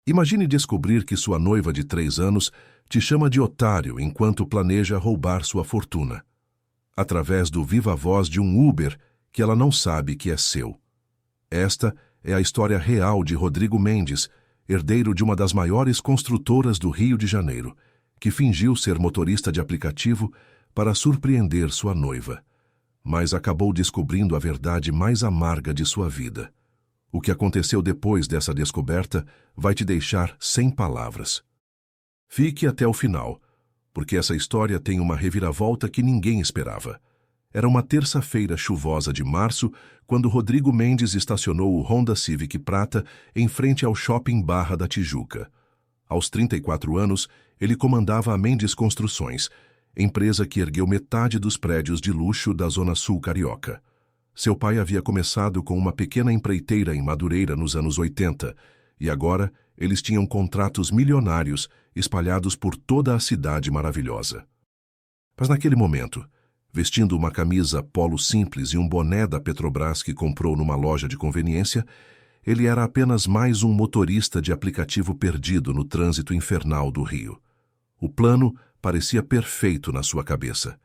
Imagine descobrir que sua noiva de 3 anos te chama de otário enquanto planeja roubar sua fortuna, através do viva voz de um Uber que ela não sabe que é seu. Esta é a história real de Rodrigo Mendes, herdeiro de uma das maiores construtoras do Rio de Janeiro, que fingiu ser motorista de aplicativo para surpreender sua noiva, mas acabou descobrindo a verdade mais amarga de sua vida. O que aconteceu depois dessa descoberta vai te deixar sem palavras. Fique até o final, porque essa história tem uma reviravolta que ninguém esperava. Era uma terça-feira chuvosa de março, quando Rodrigo Mendes estacionou o Honda Civic prata em frente ao Shopping Barra da Tijuca. Aos 34 anos, ele comandava a Mendes Construções, empresa que ergueu metade dos prédios de luxo da Zona Sul carioca. Seu pai havia começado com uma pequena empreiteira em Madureira nos anos 80, e agora eles tinham contratos milionários espalhados por toda a cidade maravilhosa. Mas naquele momento, vestindo uma camisa polo simples e um boné da Petrobras que comprou numa loja de conveniência, ele era apenas mais um motorista de aplicativo perdido no trânsito infernal do Rio. O plano parecia perfeito na sua cabeça.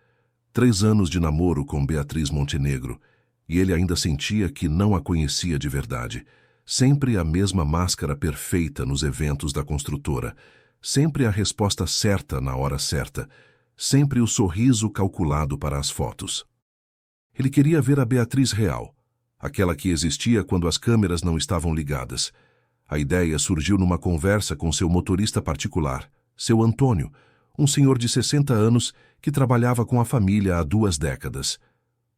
3 anos de namoro com Beatriz Montenegro, e ele ainda sentia que não a conhecia de verdade. Sempre a mesma máscara perfeita nos eventos da construtora, sempre a resposta certa na hora certa, sempre o sorriso calculado para as fotos. Ele queria ver a Beatriz real, aquela que existia quando as câmeras não estavam ligadas. A ideia surgiu numa conversa com seu motorista particular, seu Antônio, um senhor de 60 anos que trabalhava com a família há 2 décadas.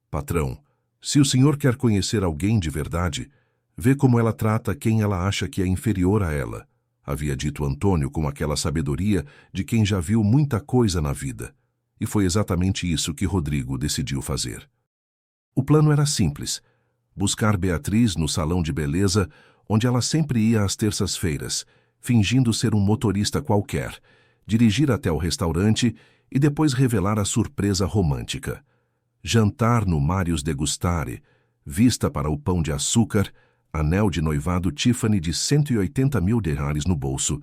Patrão, se o senhor quer conhecer alguém de verdade, vê como ela trata quem ela acha que é inferior a ela, havia dito Antônio com aquela sabedoria de quem já viu muita coisa na vida. E foi exatamente isso que Rodrigo decidiu fazer. O plano era simples: buscar Beatriz no salão de beleza, onde ela sempre ia às terças-feiras, fingindo ser um motorista qualquer, dirigir até o restaurante e depois revelar a surpresa romântica. Jantar no Marius Degustare, vista para o pão de açúcar, anel de noivado Tiffany de 180 mil dirhams no bolso,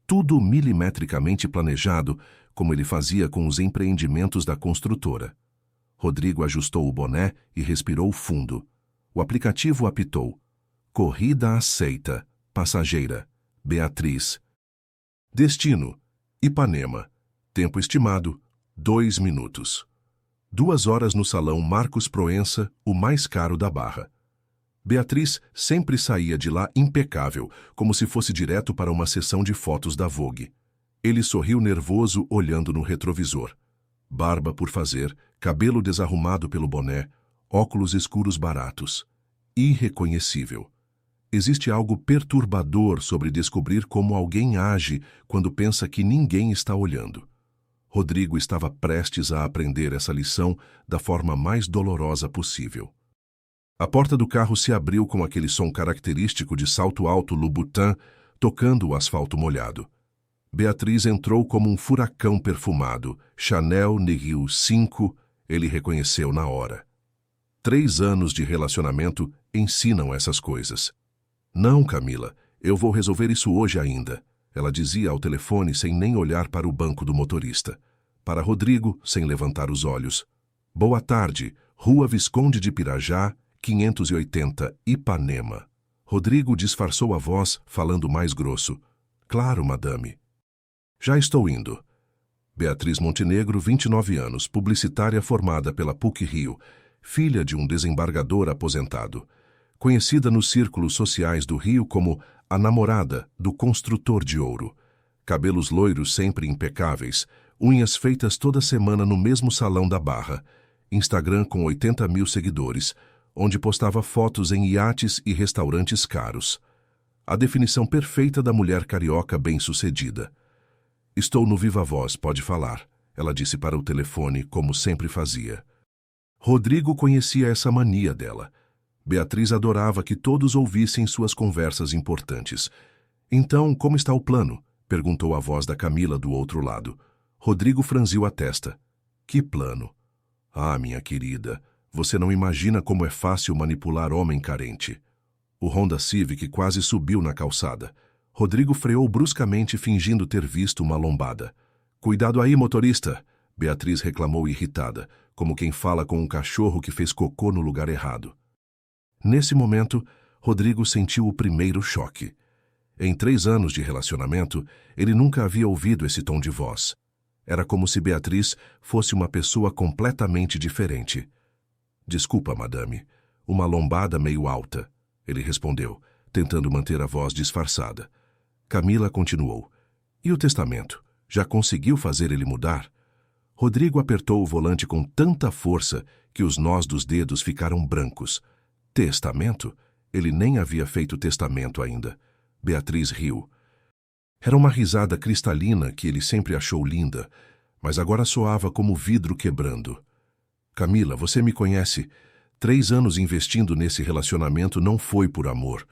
tudo milimetricamente planejado, como ele fazia com os empreendimentos da construtora. Rodrigo ajustou o boné e respirou fundo. O aplicativo apitou. Corrida aceita. Passageira. Beatriz. Destino. Ipanema. Tempo estimado, 2 minutos. 2 horas no salão Marcos Proença, o mais caro da Barra. Beatriz sempre saía de lá impecável, como se fosse direto para uma sessão de fotos da Vogue. Ele sorriu nervoso olhando no retrovisor. Barba por fazer, cabelo desarrumado pelo boné, óculos escuros baratos. Irreconhecível. Existe algo perturbador sobre descobrir como alguém age quando pensa que ninguém está olhando. Rodrigo estava prestes a aprender essa lição da forma mais dolorosa possível. A porta do carro se abriu com aquele som característico de salto alto Louboutin tocando o asfalto molhado. Beatriz entrou como um furacão perfumado, Chanel Negil 5, ele reconheceu na hora. 3 anos de relacionamento ensinam essas coisas. Não, Camila, eu vou resolver isso hoje ainda, ela dizia ao telefone sem nem olhar para o banco do motorista. Para Rodrigo, sem levantar os olhos. Boa tarde, Rua Visconde de Pirajá, 580, Ipanema. Rodrigo disfarçou a voz, falando mais grosso. Claro, madame. Já estou indo. Beatriz Montenegro, 29 anos, publicitária formada pela PUC-Rio, filha de um desembargador aposentado. Conhecida nos círculos sociais do Rio como a namorada do construtor de ouro. Cabelos loiros sempre impecáveis, unhas feitas toda semana no mesmo salão da Barra. Instagram com 80 mil seguidores, onde postava fotos em iates e restaurantes caros. A definição perfeita da mulher carioca bem-sucedida. Estou no Viva Voz, pode falar, ela disse para o telefone, como sempre fazia. Rodrigo conhecia essa mania dela. Beatriz adorava que todos ouvissem suas conversas importantes. Então, como está o plano? Perguntou a voz da Camila do outro lado. Rodrigo franziu a testa. Que plano? Ah, minha querida, você não imagina como é fácil manipular homem carente. O Honda Civic quase subiu na calçada. Rodrigo freou bruscamente, fingindo ter visto uma lombada. Cuidado aí, motorista! Beatriz reclamou irritada, como quem fala com um cachorro que fez cocô no lugar errado. Nesse momento, Rodrigo sentiu o primeiro choque. Em 3 anos de relacionamento, ele nunca havia ouvido esse tom de voz. Era como se Beatriz fosse uma pessoa completamente diferente. Desculpa, madame, uma lombada meio alta, ele respondeu, tentando manter a voz disfarçada. Camila continuou. E o testamento? Já conseguiu fazer ele mudar? Rodrigo apertou o volante com tanta força que os nós dos dedos ficaram brancos. Testamento? Ele nem havia feito testamento ainda. Beatriz riu. Era uma risada cristalina que ele sempre achou linda, mas agora soava como vidro quebrando. Camila, você me conhece. 3 anos investindo nesse relacionamento não foi por amor.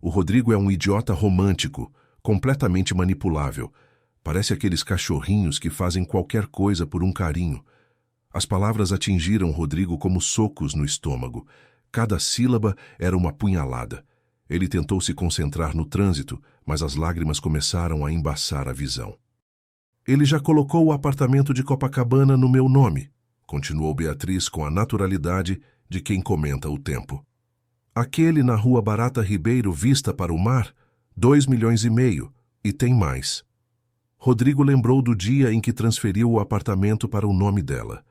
O Rodrigo é um idiota romântico, completamente manipulável. Parece aqueles cachorrinhos que fazem qualquer coisa por um carinho. As palavras atingiram Rodrigo como socos no estômago. Cada sílaba era uma punhalada. Ele tentou se concentrar no trânsito, mas as lágrimas começaram a embaçar a visão. Ele já colocou o apartamento de Copacabana no meu nome, continuou Beatriz com a naturalidade de quem comenta o tempo. Aquele na Rua Barata Ribeiro vista para o mar, 2,5 milhões, e tem mais. Rodrigo lembrou do dia em que transferiu o apartamento para o nome dela.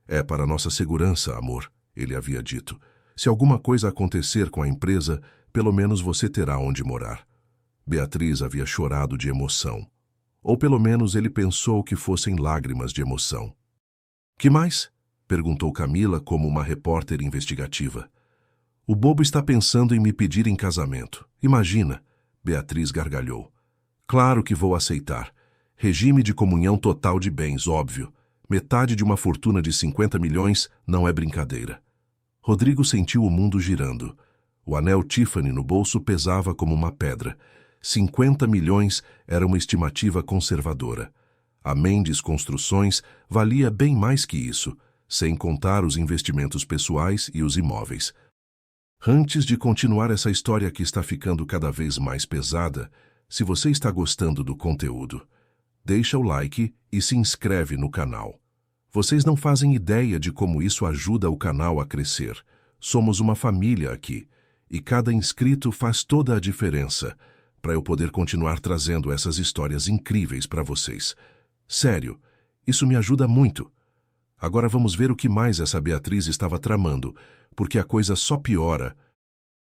É para nossa segurança, amor, ele havia dito. Se alguma coisa acontecer com a empresa, pelo menos você terá onde morar. Beatriz havia chorado de emoção. Ou pelo menos ele pensou que fossem lágrimas de emoção. Que mais? Perguntou Camila como uma repórter investigativa. O bobo está pensando em me pedir em casamento. Imagina. Beatriz gargalhou. Claro que vou aceitar. Regime de comunhão total de bens, óbvio. Metade de uma fortuna de 50 milhões não é brincadeira. Rodrigo sentiu o mundo girando. O anel Tiffany no bolso pesava como uma pedra. 50 milhões era uma estimativa conservadora. A Mendes Construções valia bem mais que isso, sem contar os investimentos pessoais e os imóveis. Antes de continuar essa história que está ficando cada vez mais pesada, se você está gostando do conteúdo, deixa o like e se inscreve no canal. Vocês não fazem ideia de como isso ajuda o canal a crescer. Somos uma família aqui, e cada inscrito faz toda a diferença para eu poder continuar trazendo essas histórias incríveis para vocês. Sério, isso me ajuda muito. Agora vamos ver o que mais essa Beatriz estava tramando, porque a coisa só piora.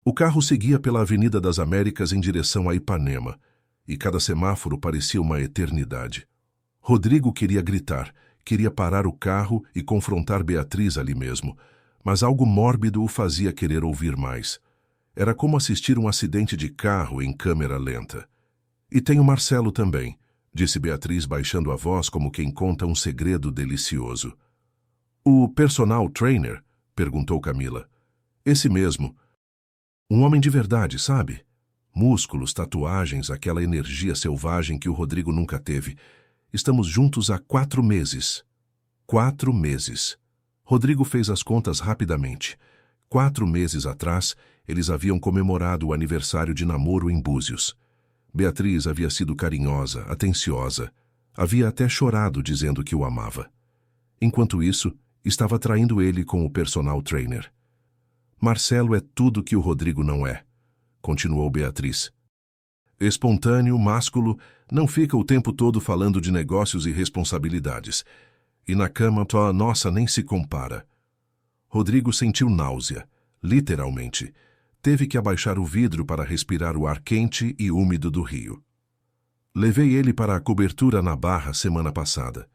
O carro seguia pela Avenida das Américas em direção a Ipanema, e cada semáforo parecia uma eternidade. Rodrigo queria gritar, queria parar o carro e confrontar Beatriz ali mesmo, mas algo mórbido o fazia querer ouvir mais. Era como assistir um acidente de carro em câmera lenta. E tem o Marcelo também, disse Beatriz baixando a voz como quem conta um segredo delicioso. O personal trainer? Perguntou Camila. Esse mesmo. Um homem de verdade, sabe? Músculos, tatuagens, aquela energia selvagem que o Rodrigo nunca teve. Estamos juntos há 4 meses. 4 meses. Rodrigo fez as contas rapidamente. 4 meses atrás, eles haviam comemorado o aniversário de namoro em Búzios. Beatriz havia sido carinhosa, atenciosa. Havia até chorado dizendo que o amava. Enquanto isso, estava traindo ele com o personal trainer. Marcelo é tudo que o Rodrigo não é, continuou Beatriz. Espontâneo, másculo, não fica o tempo todo falando de negócios e responsabilidades. E na cama, nossa, nem se compara. Rodrigo sentiu náusea, literalmente. Teve que abaixar o vidro para respirar o ar quente e úmido do rio. Levei ele para a cobertura na Barra semana passada.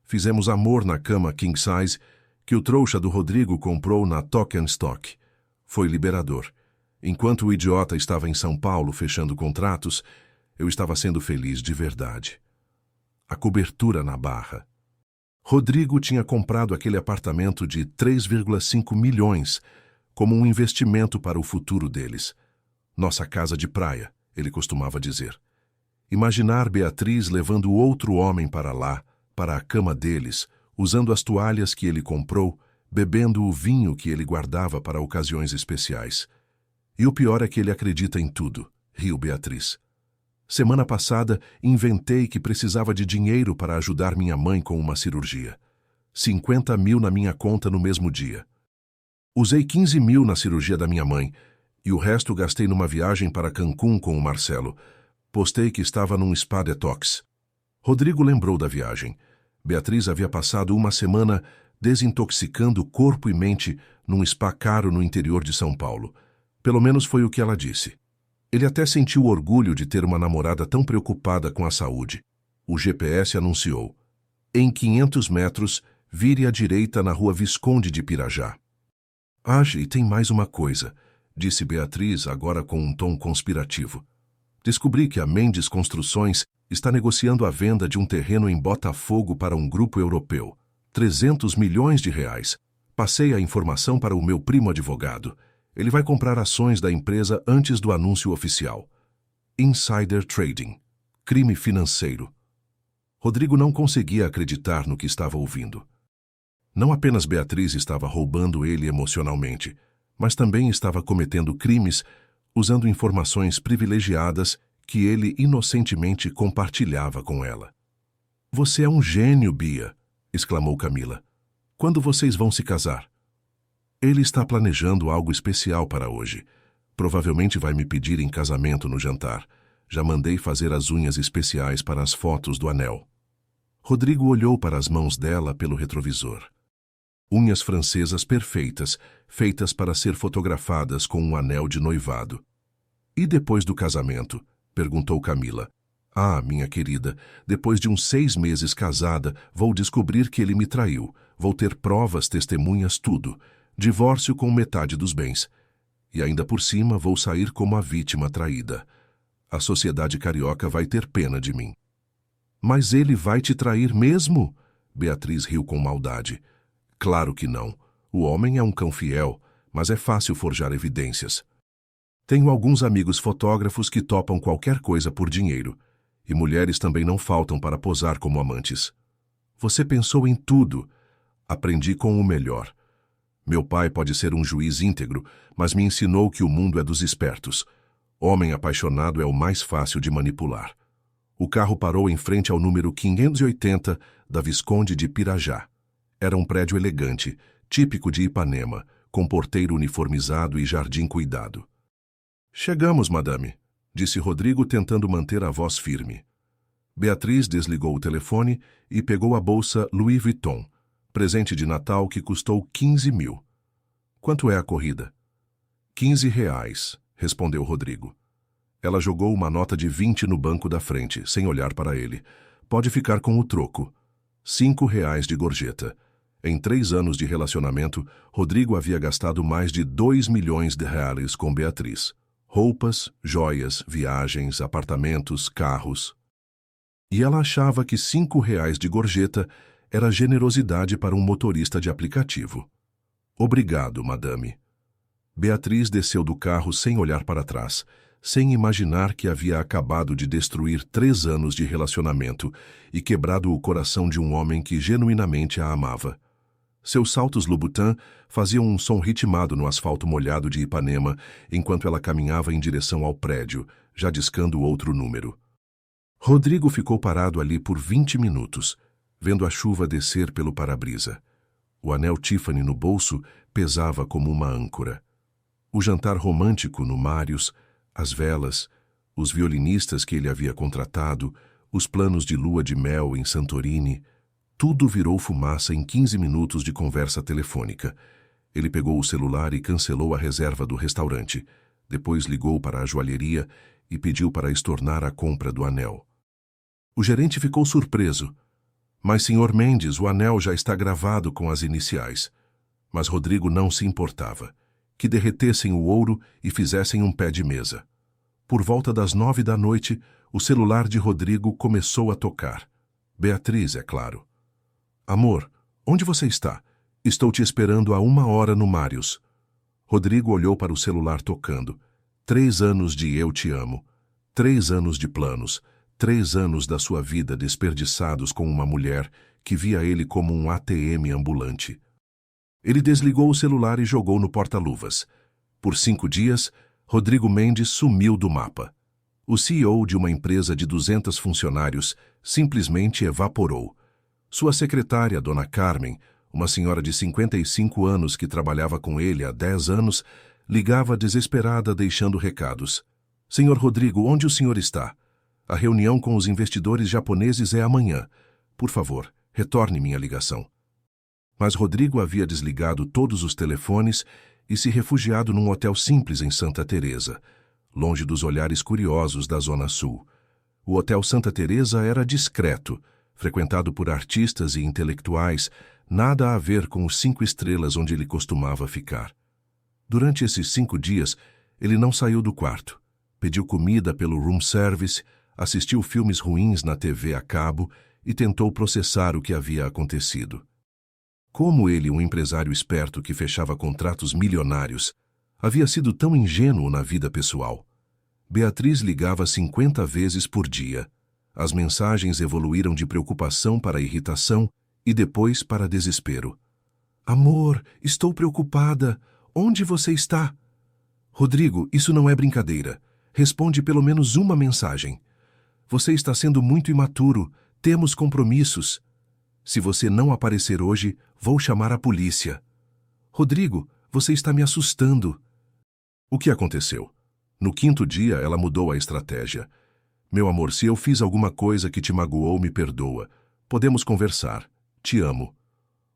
Fizemos amor na cama king size que o trouxa do Rodrigo comprou na Tok & Stock. Foi liberador. Enquanto o idiota estava em São Paulo fechando contratos, eu estava sendo feliz de verdade. A cobertura na Barra. Rodrigo tinha comprado aquele apartamento de 3,5 milhões como um investimento para o futuro deles. Nossa casa de praia, ele costumava dizer. Imaginar Beatriz levando outro homem para lá, para a cama deles, usando as toalhas que ele comprou, bebendo o vinho que ele guardava para ocasiões especiais. E o pior é que ele acredita em tudo, riu Beatriz. Semana passada, inventei que precisava de dinheiro para ajudar minha mãe com uma cirurgia. 50 mil na minha conta no mesmo dia. Usei 15 mil na cirurgia da minha mãe e o resto gastei numa viagem para Cancún com o Marcelo. Postei que estava num spa detox. Rodrigo lembrou da viagem. Beatriz havia passado uma semana desintoxicando corpo e mente num spa caro no interior de São Paulo. Pelo menos foi o que ela disse. Ele até sentiu orgulho de ter uma namorada tão preocupada com a saúde. O GPS anunciou: em 500 metros, vire à direita na rua Visconde de Pirajá. E tem mais uma coisa, disse Beatriz, agora com um tom conspirativo. Descobri que a Mendes Construções está negociando a venda de um terreno em Botafogo para um grupo europeu. 300 milhões de reais. Passei a informação para o meu primo advogado. Ele vai comprar ações da empresa antes do anúncio oficial. Insider trading. Crime financeiro. Rodrigo não conseguia acreditar no que estava ouvindo. Não apenas Beatriz estava roubando ele emocionalmente, mas também estava cometendo crimes usando informações privilegiadas que ele inocentemente compartilhava com ela. Você é um gênio, Bia, exclamou Camila. Quando vocês vão se casar? Ele está planejando algo especial para hoje. Provavelmente vai me pedir em casamento no jantar. Já mandei fazer as unhas especiais para as fotos do anel. Rodrigo olhou para as mãos dela pelo retrovisor. Unhas francesas perfeitas, feitas para ser fotografadas com um anel de noivado. E depois do casamento? Perguntou Camila. Minha querida, depois de uns 6 meses casada, vou descobrir que ele me traiu. Vou ter provas, testemunhas, tudo. Divórcio com metade dos bens. E ainda por cima vou sair como a vítima traída. A sociedade carioca vai ter pena de mim. Mas ele vai te trair mesmo? Beatriz riu com maldade. Claro que não. O homem é um cão fiel, mas é fácil forjar evidências. Tenho alguns amigos fotógrafos que topam qualquer coisa por dinheiro. E mulheres também não faltam para posar como amantes. Você pensou em tudo. Aprendi com o melhor. Meu pai pode ser um juiz íntegro, mas me ensinou que o mundo é dos espertos. Homem apaixonado é o mais fácil de manipular. O carro parou em frente ao número 580 da Visconde de Pirajá. Era um prédio elegante, típico de Ipanema, com porteiro uniformizado e jardim cuidado. Chegamos, madame, disse Rodrigo tentando manter a voz firme. Beatriz desligou o telefone e pegou a bolsa Louis Vuitton, presente de Natal que custou 15 mil. Quanto é a corrida? 15 reais, respondeu Rodrigo. Ela jogou uma nota de 20 no banco da frente, sem olhar para ele. Pode ficar com o troco. 5 reais de gorjeta. Em 3 anos de relacionamento, Rodrigo havia gastado mais de 2 milhões de reais com Beatriz. Roupas, joias, viagens, apartamentos, carros. E ela achava que 5 reais de gorjeta era generosidade para um motorista de aplicativo. Obrigado, madame. Beatriz desceu do carro sem olhar para trás, sem imaginar que havia acabado de destruir 3 anos de relacionamento e quebrado o coração de um homem que genuinamente a amava. Seus saltos Louboutin faziam um som ritmado no asfalto molhado de Ipanema enquanto ela caminhava em direção ao prédio, já discando outro número. Rodrigo ficou parado ali por 20 minutos, vendo a chuva descer pelo para-brisa. O anel Tiffany no bolso pesava como uma âncora. O jantar romântico no Marius, as velas, os violinistas que ele havia contratado, os planos de lua de mel em Santorini, tudo virou fumaça em 15 minutos de conversa telefônica. Ele pegou o celular e cancelou a reserva do restaurante. Depois ligou para a joalheria e pediu para estornar a compra do anel. O gerente ficou surpreso. Mas, Sr. Mendes, o anel já está gravado com as iniciais. Mas Rodrigo não se importava. Que derretessem o ouro e fizessem um pé de mesa. Por volta das 9 da noite, o celular de Rodrigo começou a tocar. Beatriz, é claro. Amor, onde você está? Estou te esperando há 1 hora no Marius. Rodrigo olhou para o celular tocando. 3 anos de eu te amo. 3 anos de planos. 3 anos da sua vida desperdiçados com uma mulher que via ele como um ATM ambulante. Ele desligou o celular e jogou no porta-luvas. Por 5 dias, Rodrigo Mendes sumiu do mapa. O CEO de uma empresa de 200 funcionários simplesmente evaporou. Sua secretária, Dona Carmen, uma senhora de 55 anos que trabalhava com ele há 10 anos, ligava desesperada deixando recados. Senhor Rodrigo, onde o senhor está? A reunião com os investidores japoneses é amanhã. Por favor, retorne minha ligação. Mas Rodrigo havia desligado todos os telefones e se refugiado num hotel simples em Santa Teresa, longe dos olhares curiosos da Zona Sul. O Hotel Santa Teresa era discreto, frequentado por artistas e intelectuais, nada a ver com os 5 estrelas onde ele costumava ficar. Durante esses 5 dias, ele não saiu do quarto. Pediu comida pelo room service, assistiu filmes ruins na TV a cabo e tentou processar o que havia acontecido. Como ele, um empresário esperto que fechava contratos milionários, havia sido tão ingênuo na vida pessoal? Beatriz ligava 50 vezes por dia. As mensagens evoluíram de preocupação para irritação e depois para desespero. Amor, estou preocupada. Onde você está? Rodrigo, isso não é brincadeira. Responde pelo menos uma mensagem. Você está sendo muito imaturo. Temos compromissos. Se você não aparecer hoje, vou chamar a polícia. Rodrigo, você está me assustando. O que aconteceu? No 5º dia, ela mudou a estratégia. Meu amor, se eu fiz alguma coisa que te magoou, me perdoa. Podemos conversar. Te amo.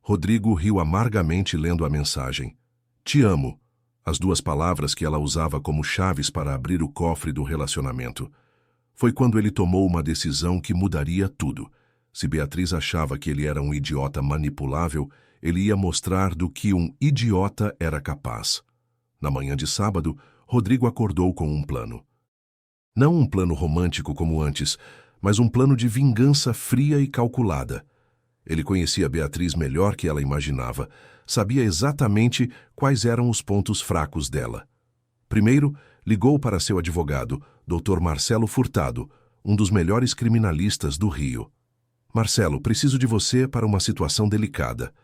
Rodrigo riu amargamente lendo a mensagem. Te amo. As 2 palavras que ela usava como chaves para abrir o cofre do relacionamento. Foi quando ele tomou uma decisão que mudaria tudo. Se Beatriz achava que ele era um idiota manipulável, ele ia mostrar do que um idiota era capaz. Na manhã de sábado, Rodrigo acordou com um plano. Não um plano romântico como antes, mas um plano de vingança fria e calculada. Ele conhecia Beatriz melhor que ela imaginava, sabia exatamente quais eram os pontos fracos dela. Primeiro, ligou para seu advogado, Dr. Marcelo Furtado, um dos melhores criminalistas do Rio. Marcelo, preciso de você para uma situação delicada.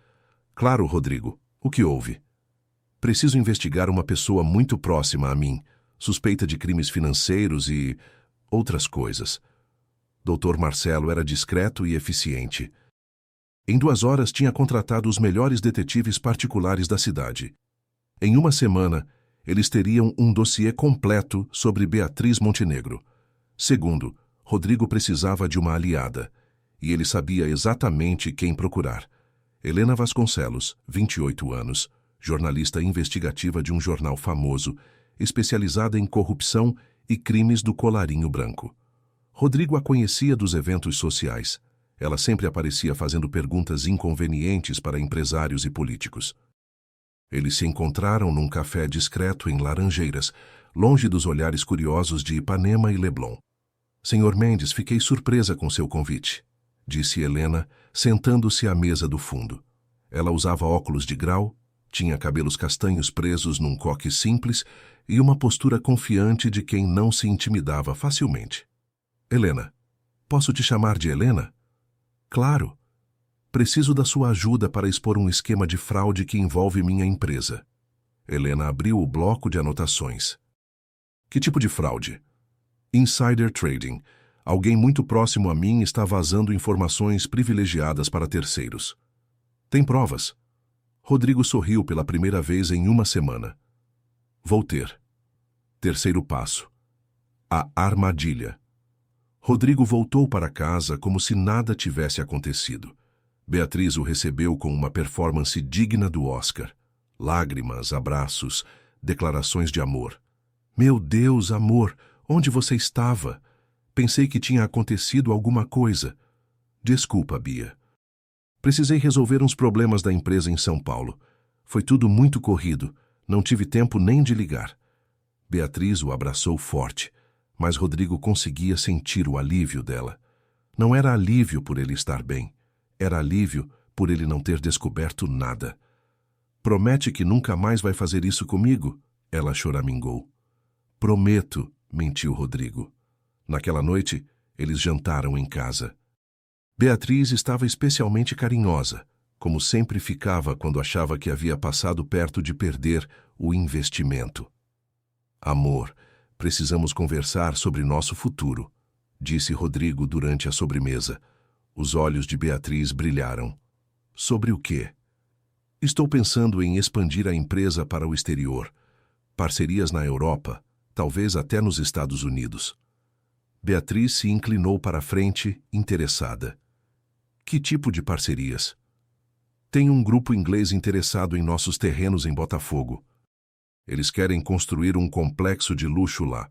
Claro, Rodrigo. O que houve? Preciso investigar uma pessoa muito próxima a mim, suspeita de crimes financeiros e outras coisas. Dr. Marcelo era discreto e eficiente. Em 2 horas tinha contratado os melhores detetives particulares da cidade. Em uma semana, eles teriam um dossiê completo sobre Beatriz Montenegro. Segundo, Rodrigo precisava de uma aliada, e ele sabia exatamente quem procurar. Helena Vasconcelos, 28 anos, jornalista investigativa de um jornal famoso, especializada em corrupção e crimes do colarinho branco. Rodrigo a conhecia dos eventos sociais. Ela sempre aparecia fazendo perguntas inconvenientes para empresários e políticos. Eles se encontraram num café discreto em Laranjeiras, longe dos olhares curiosos de Ipanema e Leblon. Senhor Mendes, fiquei surpresa com seu convite, disse Helena, sentando-se à mesa do fundo. Ela usava óculos de grau, tinha cabelos castanhos presos num coque simples e uma postura confiante de quem não se intimidava facilmente. Helena, posso te chamar de Helena? Claro. Preciso da sua ajuda para expor um esquema de fraude que envolve minha empresa. Helena abriu o bloco de anotações. Que tipo de fraude? Insider trading. Alguém muito próximo a mim está vazando informações privilegiadas para terceiros. Tem provas? Rodrigo sorriu pela primeira vez em uma semana. Vou ter. Terceiro passo. A armadilha. Rodrigo voltou para casa como se nada tivesse acontecido. Beatriz o recebeu com uma performance digna do Oscar. Lágrimas, abraços, declarações de amor. Meu Deus, amor, onde você estava? Pensei que tinha acontecido alguma coisa. Desculpa, Bia. Precisei resolver uns problemas da empresa em São Paulo. Foi tudo muito corrido. Não tive tempo nem de ligar. Beatriz o abraçou forte, mas Rodrigo conseguia sentir o alívio dela. Não era alívio por ele estar bem. Era alívio por ele não ter descoberto nada. Promete que nunca mais vai fazer isso comigo? Ela choramingou. Prometo, mentiu Rodrigo. Naquela noite, eles jantaram em casa. Beatriz estava especialmente carinhosa, como sempre ficava quando achava que havia passado perto de perder o investimento. Amor, Precisamos conversar sobre nosso futuro, disse Rodrigo durante a sobremesa. Os olhos de Beatriz brilharam. Sobre o quê? Estou pensando em expandir a empresa para o exterior. Parcerias na Europa, talvez até nos Estados Unidos. Beatriz se inclinou para a frente, interessada. Que tipo de parcerias? Tem um grupo inglês interessado em nossos terrenos em Botafogo. Eles querem construir um complexo de luxo lá.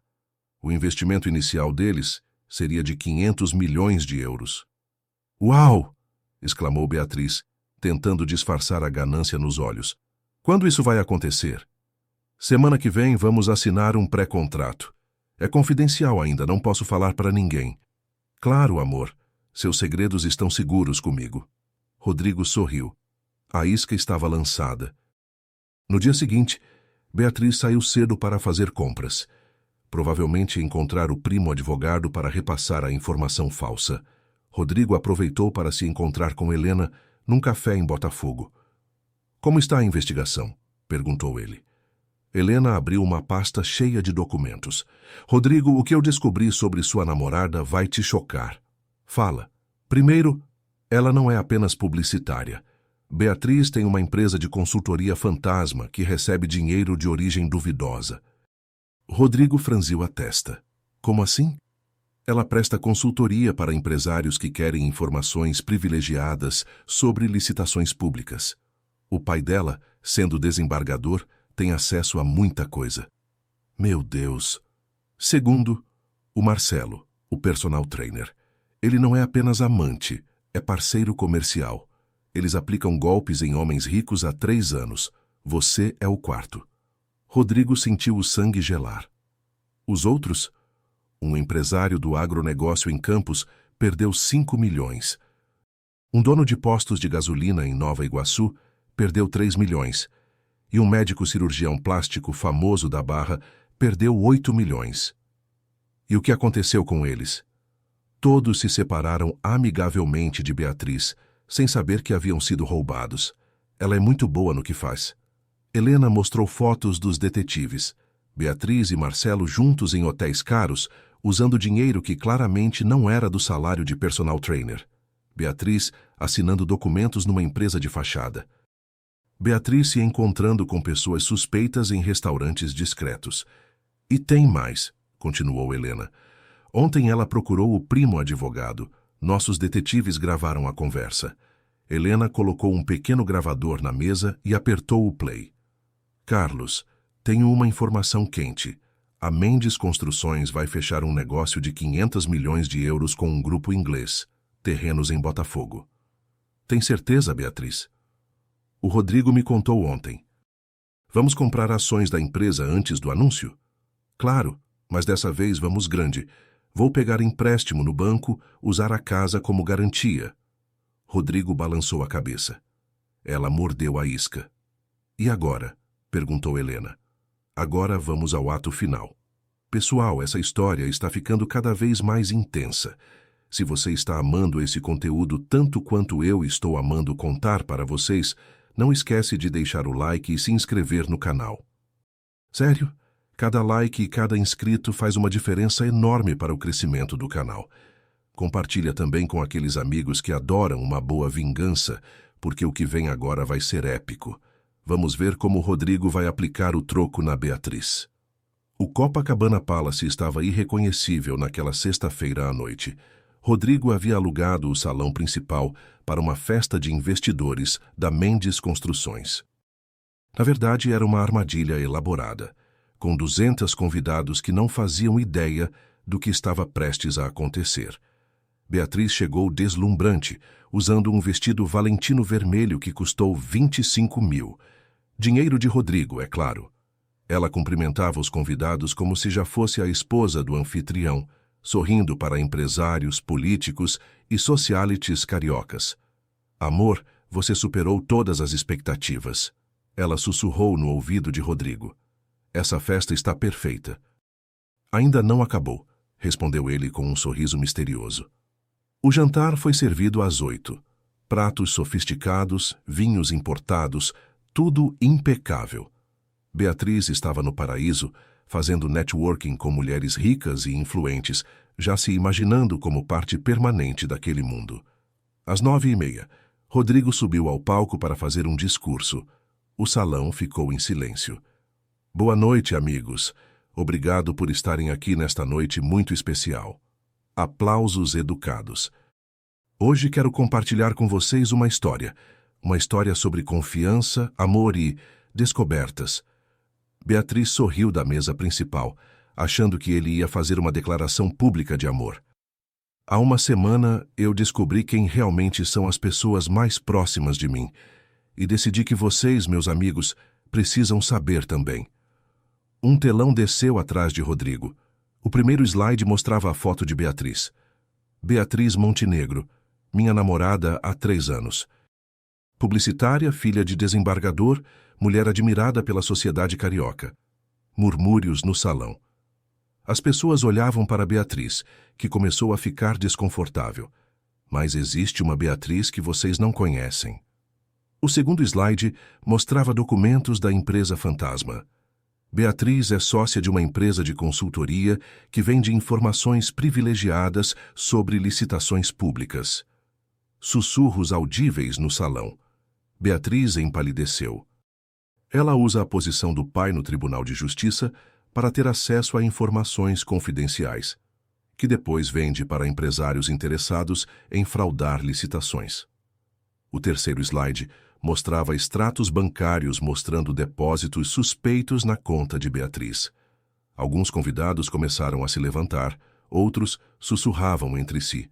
O investimento inicial deles seria de 500 milhões de euros. Uau! Exclamou Beatriz, tentando disfarçar a ganância nos olhos. Quando isso vai acontecer? Semana que vem vamos assinar um pré-contrato. É confidencial ainda, não posso falar para ninguém. Claro, amor. Seus segredos estão seguros comigo. Rodrigo sorriu. A isca estava lançada. No dia seguinte, Beatriz saiu cedo para fazer compras. Provavelmente encontrar o primo advogado para repassar a informação falsa. Rodrigo aproveitou para se encontrar com Helena num café em Botafogo. Como está a investigação? Perguntou ele. Helena abriu uma pasta cheia de documentos. Rodrigo, o que eu descobri sobre sua namorada vai te chocar. Fala. Primeiro, ela não é apenas publicitária. Beatriz tem uma empresa de consultoria fantasma que recebe dinheiro de origem duvidosa. Rodrigo franziu a testa. Como assim? Ela presta consultoria para empresários que querem informações privilegiadas sobre licitações públicas. O pai dela, sendo desembargador, tem acesso a muita coisa. Meu Deus! Segundo, o Marcelo, o personal trainer. Ele não é apenas amante, é parceiro comercial. Eles aplicam golpes em homens ricos há 3 anos. Você é o 4º. Rodrigo sentiu o sangue gelar. Os outros? Um empresário do agronegócio em Campos perdeu 5 milhões. Um dono de postos de gasolina em Nova Iguaçu perdeu 3 milhões. E um médico cirurgião plástico famoso da Barra perdeu 8 milhões. E o que aconteceu com eles? Todos se separaram amigavelmente de Beatriz, sem saber que haviam sido roubados. Ela é muito boa no que faz. Helena mostrou fotos dos detetives. Beatriz e Marcelo juntos em hotéis caros, usando dinheiro que claramente não era do salário de personal trainer. Beatriz assinando documentos numa empresa de fachada. Beatriz se encontrando com pessoas suspeitas em restaurantes discretos. E tem mais, continuou Helena. Ontem ela procurou o primo advogado. Nossos detetives gravaram a conversa. Helena colocou um pequeno gravador na mesa e apertou o play. Carlos, tenho uma informação quente. A Mendes Construções vai fechar um negócio de 500 milhões de euros com um grupo inglês. Terrenos em Botafogo. Tem certeza, Beatriz? O Rodrigo me contou ontem. Vamos comprar ações da empresa antes do anúncio? Claro, mas dessa vez vamos grande. Vou pegar empréstimo no banco, usar a casa como garantia. Rodrigo balançou a cabeça. Ela mordeu a isca. E agora? Perguntou Helena. Agora vamos ao ato final. Pessoal, essa história está ficando cada vez mais intensa. Se você está amando esse conteúdo tanto quanto eu estou amando contar para vocês, não esquece de deixar o like e se inscrever no canal. Sério? Cada like e cada inscrito faz uma diferença enorme para o crescimento do canal. Compartilha também com aqueles amigos que adoram uma boa vingança, porque o que vem agora vai ser épico. Vamos ver como o Rodrigo vai aplicar o troco na Beatriz. O Copacabana Palace estava irreconhecível naquela sexta-feira à noite. Rodrigo havia alugado o salão principal para uma festa de investidores da Mendes Construções. Na verdade, era uma armadilha elaborada, com 200 convidados que não faziam ideia do que estava prestes a acontecer. Beatriz chegou deslumbrante, usando um vestido valentino vermelho que custou 25 mil. Dinheiro de Rodrigo, é claro. Ela cumprimentava os convidados como se já fosse a esposa do anfitrião, sorrindo para empresários, políticos e socialites cariocas. Amor, você superou todas as expectativas. Ela sussurrou no ouvido de Rodrigo. Essa festa está perfeita. Ainda não acabou, respondeu ele com um sorriso misterioso. O jantar foi servido às 8. Pratos sofisticados, vinhos importados, tudo impecável. Beatriz estava no paraíso, fazendo networking com mulheres ricas e influentes, já se imaginando como parte permanente daquele mundo. Às 9h30, Rodrigo subiu ao palco para fazer um discurso. O salão ficou em silêncio. Boa noite, amigos. Obrigado por estarem aqui nesta noite muito especial. Aplausos educados. Hoje quero compartilhar com vocês uma história sobre confiança, amor e descobertas. Beatriz sorriu da mesa principal, achando que ele ia fazer uma declaração pública de amor. Há uma semana eu descobri quem realmente são as pessoas mais próximas de mim e decidi que vocês, meus amigos, precisam saber também. Um telão desceu atrás de Rodrigo. O primeiro slide mostrava a foto de Beatriz. Beatriz Montenegro, minha namorada há 3 anos. Publicitária, filha de desembargador, mulher admirada pela sociedade carioca. Murmúrios no salão. As pessoas olhavam para Beatriz, que começou a ficar desconfortável. Mas existe uma Beatriz que vocês não conhecem. O segundo slide mostrava documentos da empresa fantasma. Beatriz é sócia de uma empresa de consultoria que vende informações privilegiadas sobre licitações públicas. Sussurros audíveis no salão. Beatriz empalideceu. Ela usa a posição do pai no Tribunal de Justiça para ter acesso a informações confidenciais, que depois vende para empresários interessados em fraudar licitações. O terceiro slide mostrava extratos bancários mostrando depósitos suspeitos na conta de Beatriz. Alguns convidados começaram a se levantar, outros sussurravam entre si.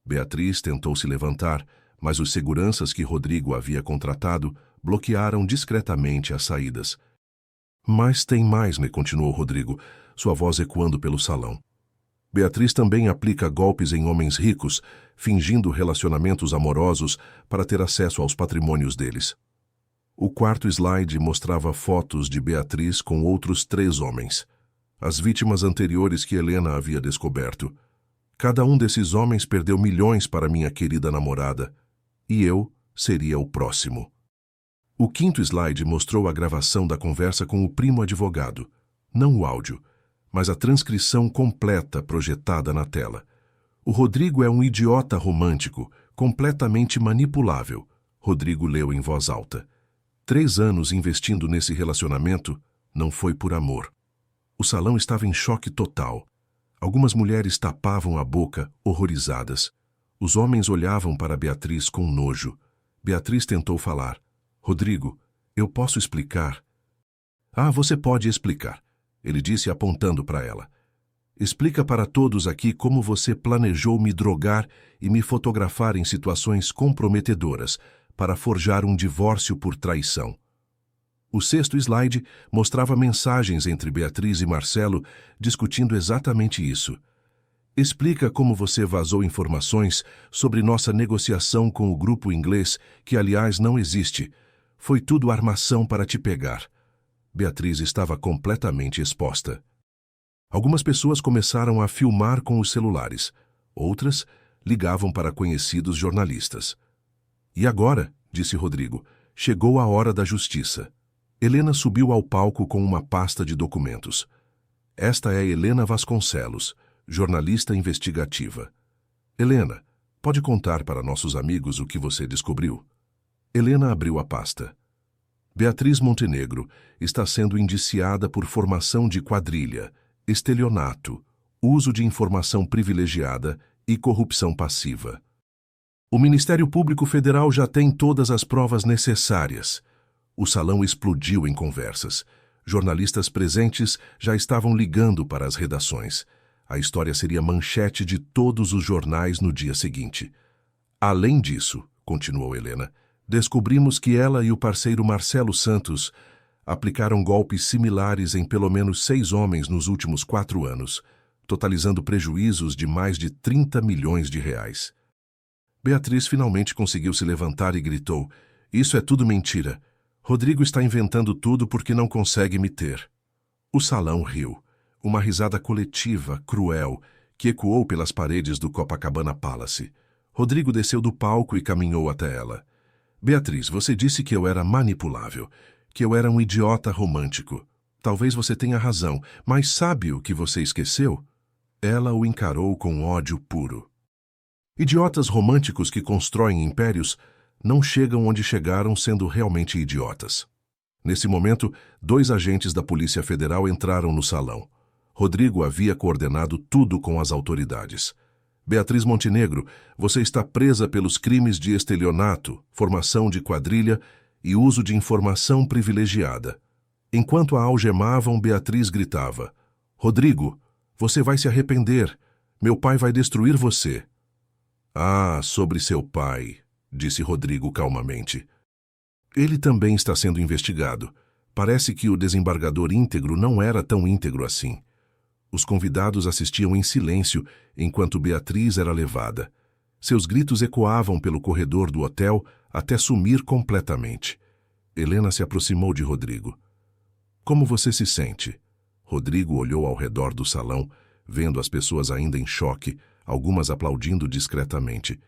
Beatriz tentou se levantar, mas os seguranças que Rodrigo havia contratado bloquearam discretamente as saídas. Mas tem mais, me continuou Rodrigo, sua voz ecoando pelo salão. Beatriz também aplica golpes em homens ricos, fingindo relacionamentos amorosos para ter acesso aos patrimônios deles. O quarto slide mostrava fotos de Beatriz com outros 3 homens, as vítimas anteriores que Helena havia descoberto. Cada um desses homens perdeu milhões para minha querida namorada, e eu seria o próximo. O quinto slide mostrou a gravação da conversa com o primo advogado, não o áudio, mas a transcrição completa projetada na tela. O Rodrigo é um idiota romântico, completamente manipulável, Rodrigo leu em voz alta. 3 anos investindo nesse relacionamento não foi por amor. O salão estava em choque total. Algumas mulheres tapavam a boca, horrorizadas. Os homens olhavam para Beatriz com nojo. Beatriz tentou falar. Rodrigo, eu posso explicar? Ah, você pode explicar, ele disse apontando para ela. Explica para todos aqui como você planejou me drogar e me fotografar em situações comprometedoras para forjar um divórcio por traição. O sexto slide mostrava mensagens entre Beatriz e Marcelo discutindo exatamente isso. Explica como você vazou informações sobre nossa negociação com o grupo inglês, que aliás não existe. Foi tudo armação para te pegar. Beatriz estava completamente exposta. Algumas pessoas começaram a filmar com os celulares. Outras ligavam para conhecidos jornalistas. E agora, disse Rodrigo, chegou a hora da justiça. Helena subiu ao palco com uma pasta de documentos. Esta é Helena Vasconcelos, jornalista investigativa. Helena, pode contar para nossos amigos o que você descobriu? Helena abriu a pasta. Beatriz Montenegro está sendo indiciada por formação de quadrilha, estelionato, uso de informação privilegiada e corrupção passiva. O Ministério Público Federal já tem todas as provas necessárias. O salão explodiu em conversas. Jornalistas presentes já estavam ligando para as redações. A história seria manchete de todos os jornais no dia seguinte. Além disso, continuou Helena, descobrimos que ela e o parceiro Marcelo Santos aplicaram golpes similares em pelo menos 6 homens nos últimos 4 anos, totalizando prejuízos de mais de 30 milhões de reais. Beatriz finalmente conseguiu se levantar e gritou, isso é tudo mentira. Rodrigo está inventando tudo porque não consegue me ter. O salão riu. Uma risada coletiva, cruel, que ecoou pelas paredes do Copacabana Palace. Rodrigo desceu do palco e caminhou até ela. Beatriz, você disse que eu era manipulável, que eu era um idiota romântico. Talvez você tenha razão, mas sabe o que você esqueceu? Ela o encarou com ódio puro. Idiotas românticos que constroem impérios não chegam onde chegaram sendo realmente idiotas. Nesse momento, 2 agentes da Polícia Federal entraram no salão. Rodrigo havia coordenado tudo com as autoridades. Beatriz Montenegro, você está presa pelos crimes de estelionato, formação de quadrilha e uso de informação privilegiada. Enquanto a algemavam, Beatriz gritava: Rodrigo, você vai se arrepender. Meu pai vai destruir você. Ah, sobre seu pai, disse Rodrigo calmamente. Ele também está sendo investigado. Parece que o desembargador íntegro não era tão íntegro assim. Os convidados assistiam em silêncio enquanto Beatriz era levada. Seus gritos ecoavam pelo corredor do hotel até sumir completamente. Helena se aproximou de Rodrigo. Como você se sente? Rodrigo olhou ao redor do salão, vendo as pessoas ainda em choque, algumas aplaudindo discretamente.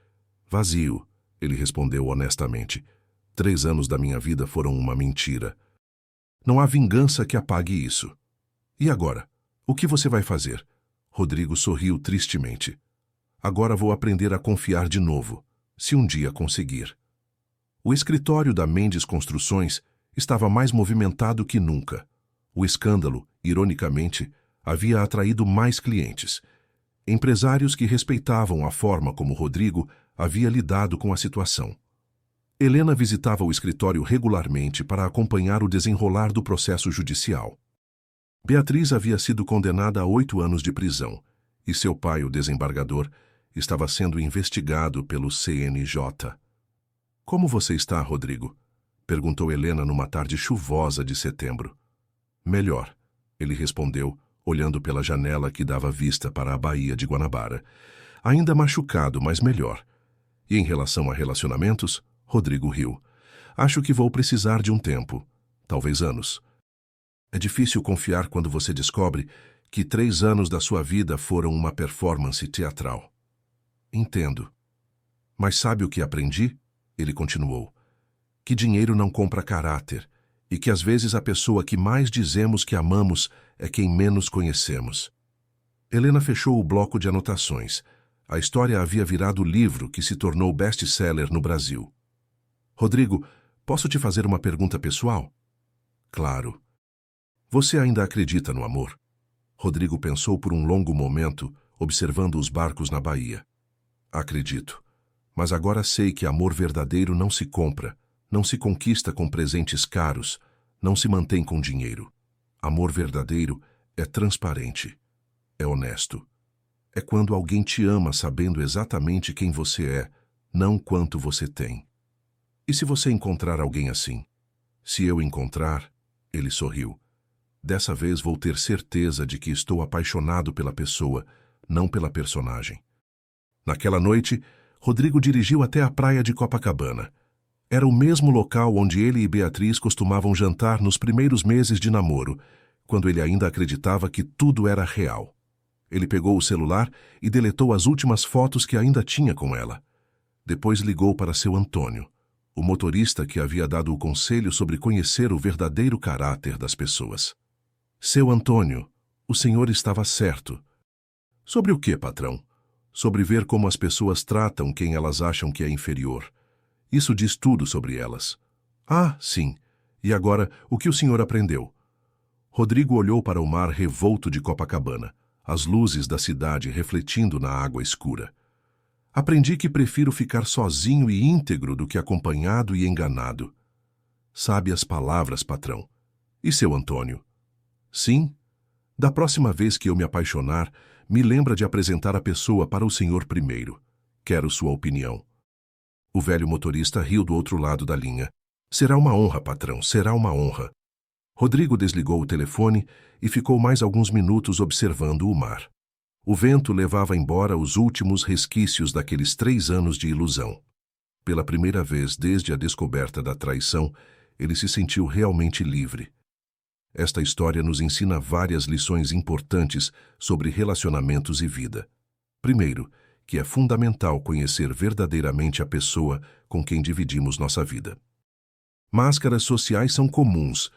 Vazio, ele respondeu honestamente. 3 anos da minha vida foram uma mentira. Não há vingança que apague isso. E agora? O que você vai fazer? Rodrigo sorriu tristemente. Agora vou aprender a confiar de novo, se um dia conseguir. O escritório da Mendes Construções estava mais movimentado que nunca. O escândalo, ironicamente, havia atraído mais clientes. Empresários que respeitavam a forma como Rodrigo havia lidado com a situação. Helena visitava o escritório regularmente para acompanhar o desenrolar do processo judicial. Beatriz havia sido condenada a 8 anos de prisão, e seu pai, o desembargador, estava sendo investigado pelo CNJ. Como você está, Rodrigo? Perguntou Helena numa tarde chuvosa de setembro. Melhor, ele respondeu, olhando pela janela que dava vista para a Baía de Guanabara. Ainda machucado, mas melhor. E em relação a relacionamentos, Rodrigo riu. Acho que vou precisar de um tempo, talvez anos. É difícil confiar quando você descobre que 3 anos da sua vida foram uma performance teatral. Entendo. Mas sabe o que aprendi? Ele continuou. Que dinheiro não compra caráter e que às vezes a pessoa que mais dizemos que amamos é quem menos conhecemos. Helena fechou o bloco de anotações. A história havia virado livro que se tornou best-seller no Brasil. Rodrigo, posso te fazer uma pergunta pessoal? Claro. Você ainda acredita no amor? Rodrigo pensou por um longo momento, observando os barcos na baía. Acredito. Mas agora sei que amor verdadeiro não se compra, não se conquista com presentes caros, não se mantém com dinheiro. Amor verdadeiro é transparente, é honesto. É quando alguém te ama sabendo exatamente quem você é, não quanto você tem. E se você encontrar alguém assim? Se eu encontrar, ele sorriu. Dessa vez vou ter certeza de que estou apaixonado pela pessoa, não pela personagem. Naquela noite, Rodrigo dirigiu até a praia de Copacabana. Era o mesmo local onde ele e Beatriz costumavam jantar nos primeiros meses de namoro, quando ele ainda acreditava que tudo era real. Ele pegou o celular e deletou as últimas fotos que ainda tinha com ela. Depois ligou para seu Antônio, o motorista que havia dado o conselho sobre conhecer o verdadeiro caráter das pessoas. Seu Antônio, o senhor estava certo. Sobre o que, patrão? Sobre ver como as pessoas tratam quem elas acham que é inferior. Isso diz tudo sobre elas. Ah, sim. E agora, o que o senhor aprendeu? Rodrigo olhou para o mar revolto de Copacabana, as luzes da cidade refletindo na água escura. Aprendi que prefiro ficar sozinho e íntegro do que acompanhado e enganado. Sabe as palavras, patrão. E seu Antônio? Sim. Da próxima vez que eu me apaixonar, me lembra de apresentar a pessoa para o senhor primeiro. Quero sua opinião. O velho motorista riu do outro lado da linha. Será uma honra, patrão, será uma honra. Rodrigo desligou o telefone e ficou mais alguns minutos observando o mar. O vento levava embora os últimos resquícios daqueles 3 anos de ilusão. Pela primeira vez desde a descoberta da traição, ele se sentiu realmente livre. Esta história nos ensina várias lições importantes sobre relacionamentos e vida. Primeiro, que é fundamental conhecer verdadeiramente a pessoa com quem dividimos nossa vida. Máscaras sociais são comuns,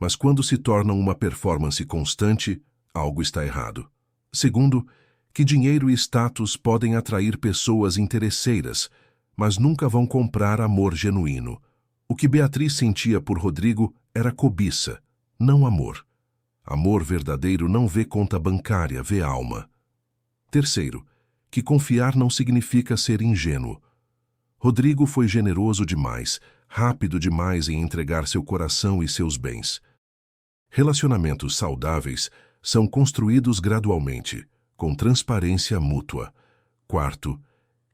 mas quando se tornam uma performance constante, algo está errado. Segundo, que dinheiro e status podem atrair pessoas interesseiras, mas nunca vão comprar amor genuíno. O que Beatriz sentia por Rodrigo era cobiça, não amor. Amor verdadeiro não vê conta bancária, vê alma. Terceiro, que confiar não significa ser ingênuo. Rodrigo foi generoso demais, rápido demais em entregar seu coração e seus bens. Relacionamentos saudáveis são construídos gradualmente, com transparência mútua. Quarto,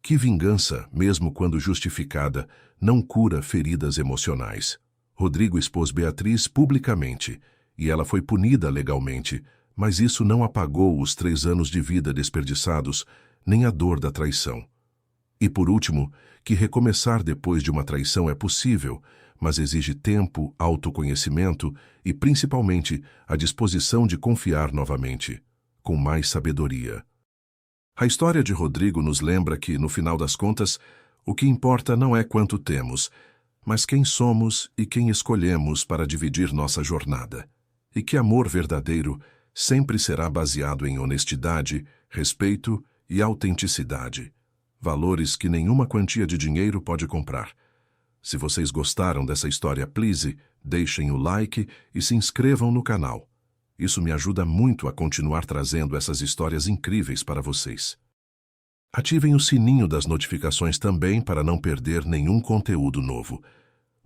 que vingança, mesmo quando justificada, não cura feridas emocionais. Rodrigo expôs Beatriz publicamente, e ela foi punida legalmente, mas isso não apagou os 3 anos de vida desperdiçados, nem a dor da traição. E por último, que recomeçar depois de uma traição é possível, mas exige tempo, autoconhecimento e, principalmente, a disposição de confiar novamente, com mais sabedoria. A história de Rodrigo nos lembra que, no final das contas, o que importa não é quanto temos, mas quem somos e quem escolhemos para dividir nossa jornada. E que amor verdadeiro sempre será baseado em honestidade, respeito e autenticidade. Valores que nenhuma quantia de dinheiro pode comprar. Se vocês gostaram dessa história, please, deixem o like e se inscrevam no canal. Isso me ajuda muito a continuar trazendo essas histórias incríveis para vocês. Ativem o sininho das notificações também para não perder nenhum conteúdo novo.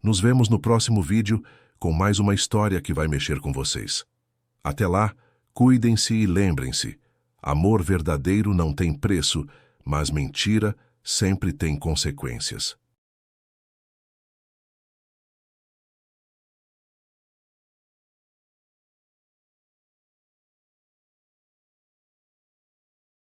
Nos vemos no próximo vídeo com mais uma história que vai mexer com vocês. Até lá, cuidem-se e lembrem-se, amor verdadeiro não tem preço, mas mentira sempre tem consequências.